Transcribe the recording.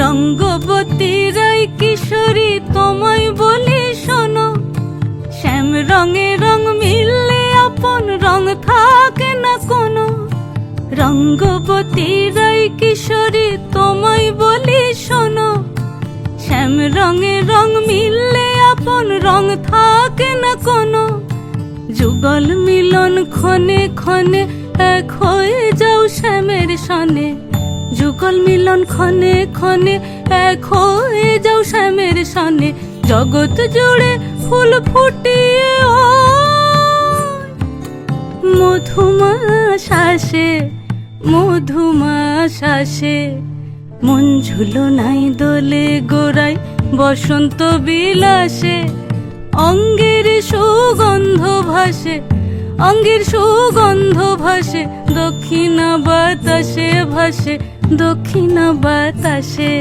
রঙ্গবতী রাই কিশোরী তোমায় বলি শোনো, শ্যাম রঙে রং মিললে আপন রং থাকে না কোনো। রঙ্গবতী রাই কিশোরী তোমায় বলি শোনো, শ্যাম রঙে রং মিললে আপন রং থাকে না কোনো। যুগল মিলন ক্ষণে ক্ষণে এক হয়ে যাও শ্যামের সনে, যুগল মিলন ক্ষণে ক্ষণে এক হয়ে যাও শ্যামের সনে। জগৎ জুড়ে ফুল ফুটিয়ে ও মধুমাস আসে, মধুমাস আসে। মন ঝুলো নাই দোলে গোড়ায় বসন্ত বিলাসে, অঙ্গের সুগন্ধ ভাসে, অঙ্গের সুগন্ধ ভাসে। দক্ষিণা বাতাসে ভাসে, দক্ষিণা বাতাসে।